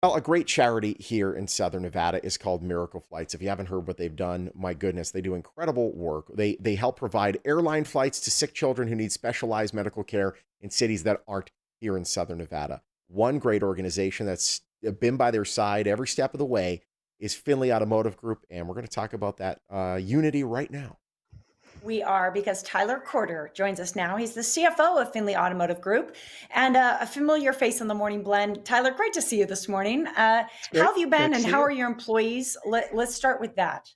Well, a great charity here in Southern Nevada is called Miracle Flights. If you haven't heard what they've done, my goodness, they do incredible work. They help provide airline flights to sick children who need specialized medical care in cities that aren't here in Southern Nevada. One great organization that's been by their side every step of the way is Findlay Automotive Group, and we're going to talk about that unity right now. We are because Tyler Corder joins us now. He's the CFO of Findlay Automotive Group and a familiar face on the Morning Blend. Tyler, great to see you this morning. It's How great. have you Great been to and see how you. are your employees? Let's start with that.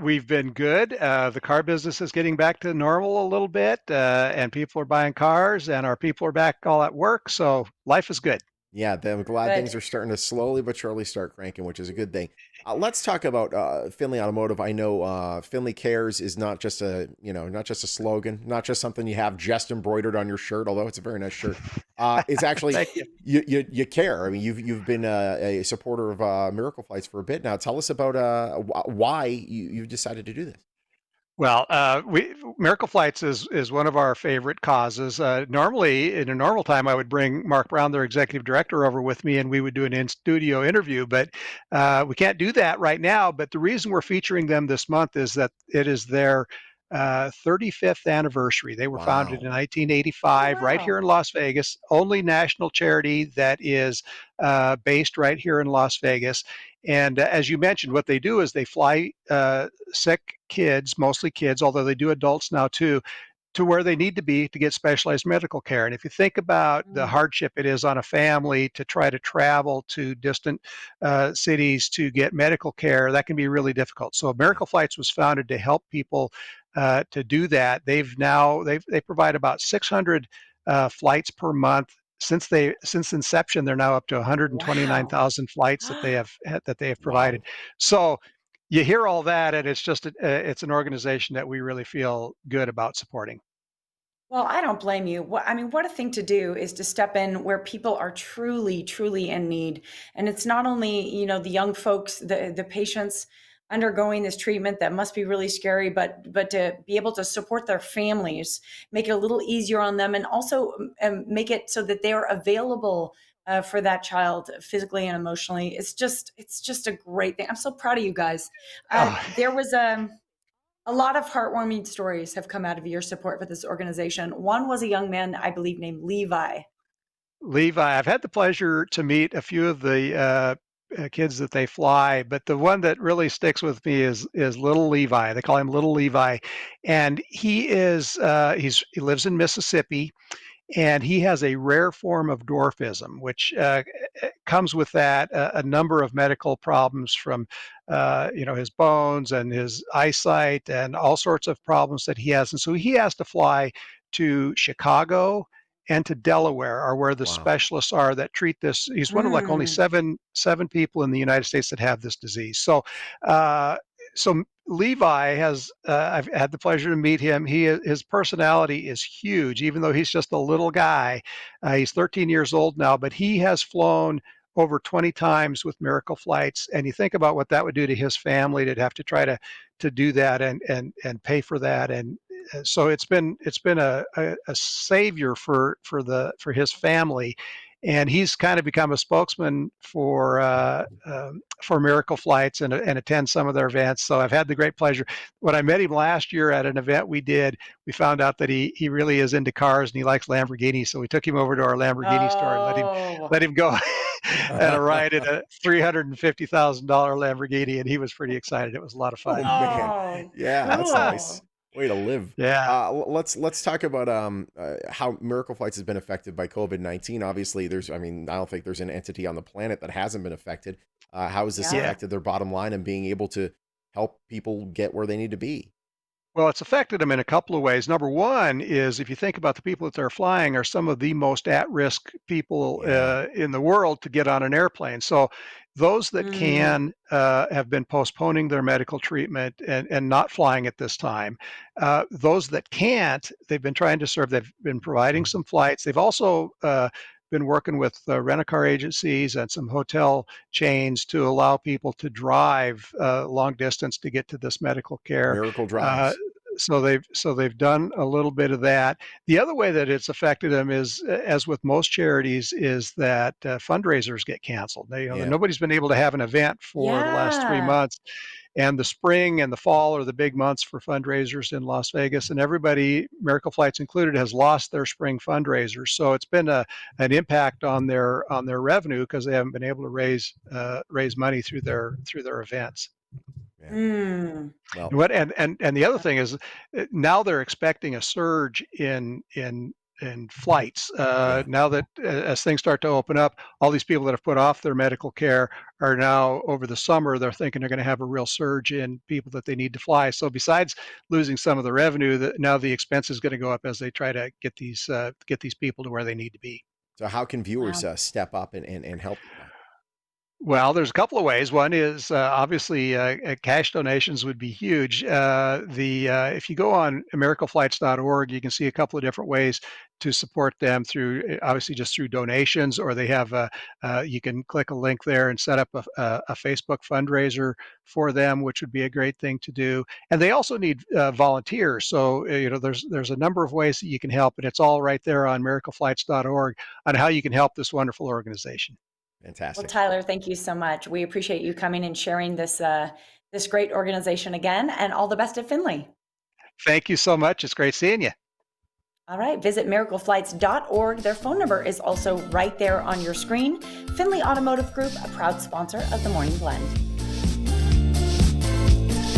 We've been good. The car business is getting back to normal a little bit, and people are buying cars, and our people are back all at work. So life is good. Yeah, I'm glad Good. things are starting to slowly but surely start cranking, which is a good thing. Let's talk about Findlay Automotive. I know Findlay Cares is not just not just a slogan, not just something you have just embroidered on your shirt, although it's a very nice shirt. It's actually Thank you. you care. I mean, you've been a supporter of Miracle Flights for a bit now. Tell us about why you decided to do this. Well, Miracle Flights is one of our favorite causes. Normally, in a normal time, I would bring Mark Brown, their executive director, over with me, and we would do an in-studio interview. But we can't do that right now. But the reason we're featuring them this month is that it is their 35th anniversary. They were founded in Wow. 1985, right here Wow. in Las Vegas. Only national charity that is based right here in Las Vegas. And as you mentioned, what they do is they fly sick kids, mostly kids, although they do adults now too, to where they need to be to get specialized medical care. And if you think about the Mm. hardship it is on a family to try to travel to distant cities to get medical care, that can be really difficult. So Yeah. Miracle Flights was founded to help people to do that. They provide about 600 flights per month. Since inception, they're now up to Wow. 129,000 flights that they have provided. Wow. So you hear all that, and it's an organization that we really feel good about supporting. Well, I don't blame you. I mean, what a thing to do is to step in where people are truly, truly in need. And it's not only, the young folks, the patients undergoing this treatment that must be really scary, but to be able to support their families, make it a little easier on them, and also make it so that they are available for that child physically and emotionally. It's just a great thing. I'm so proud of you guys. Oh, There was a lot of heartwarming stories have come out of your support for this organization. One was a young man, I believe, named Levi. Levi, I've had the pleasure to meet a few of the kids that they fly, but the one that really sticks with me is little Levi. They call him Little Levi, and he lives in Mississippi, and he has a rare form of dwarfism, which comes with that a number of medical problems from, his bones and his eyesight and all sorts of problems that he has. And so he has to fly to Chicago and to Delaware, are where the Wow. specialists are that treat this. He's one of like only Mm. seven people in the United States that have this disease. Uh, so Levi has I've had the pleasure to meet him. His personality is huge, even though he's just a little guy. He's 13 years old now, but he has flown over 20 times with Miracle Flights, and you think about what that would do to his family to have to try to do that and pay for that, and so it's been a savior for his family, and he's kind of become a spokesman for Miracle Flights and attend some of their events. So I've had the great pleasure. When I met him last year at an event we did, we found out that he really is into cars and he likes Lamborghinis. So we took him over to our Lamborghini store and Oh, let him go and a ride in a $350,000 Lamborghini, and he was pretty excited. It was a lot of Oh fun. man, oh, yeah, that's nice. cool. Way to live. Yeah. Let's talk about how Miracle Flights has been affected by COVID-19. Obviously, I mean, I don't think there's an entity on the planet that hasn't been affected. How has this Yeah. Yeah. affected their bottom line and being able to help people get where they need to be? Well, it's affected them in a couple of ways. Number one is if you think about the people that they're flying are some of the most at-risk people Yeah, in the world to get on an airplane. So those that Mm. can have been postponing their medical treatment and not flying at this time. Those that can't, they've been trying to serve. They've been providing some flights. They've also been working with rent-a-car agencies and some hotel chains to allow people to drive long distance to get to this medical care. Miracle Uh, drives. so they've done a little bit of that. The other way that it's affected them is, as with most charities, is that fundraisers get canceled. Yeah. Nobody's been able to have an event for the last 3 months, and the spring and the fall are the big months for fundraisers in Las Vegas. And everybody, Miracle Flights included, has lost their spring fundraisers. So it's been an impact on their revenue because they haven't been able to raise money through their events. Yeah. Mm. Well, And what and the other thing is, now they're expecting a surge in flights. yeah. Now that as things start to open up, all these people that have put off their medical care are now, over the summer, they're thinking they're going to have a real surge in people that they need to fly. So besides losing some of the revenue, now the expense is going to go up as they try to get these people to where they need to be. So how can viewers Wow. step up and help with that? Well, there's a couple of ways. One is obviously cash donations would be huge. The If you go on miracleflights.org, you can see a couple of different ways to support them through, obviously just through donations, or they have you can click a link there and set up a Facebook fundraiser for them, which would be a great thing to do. And they also need volunteers. So there's a number of ways that you can help, and it's all right there on miracleflights.org on how you can help this wonderful organization. Well, Fantastic. Tyler, thank you so much. We appreciate you coming and sharing this great organization again, and all the best at Findlay. Thank you so much. It's great seeing you. All right, visit miracleflights.org. Their phone number is also right there on your screen. Findlay Automotive Group, a proud sponsor of the Morning Blend.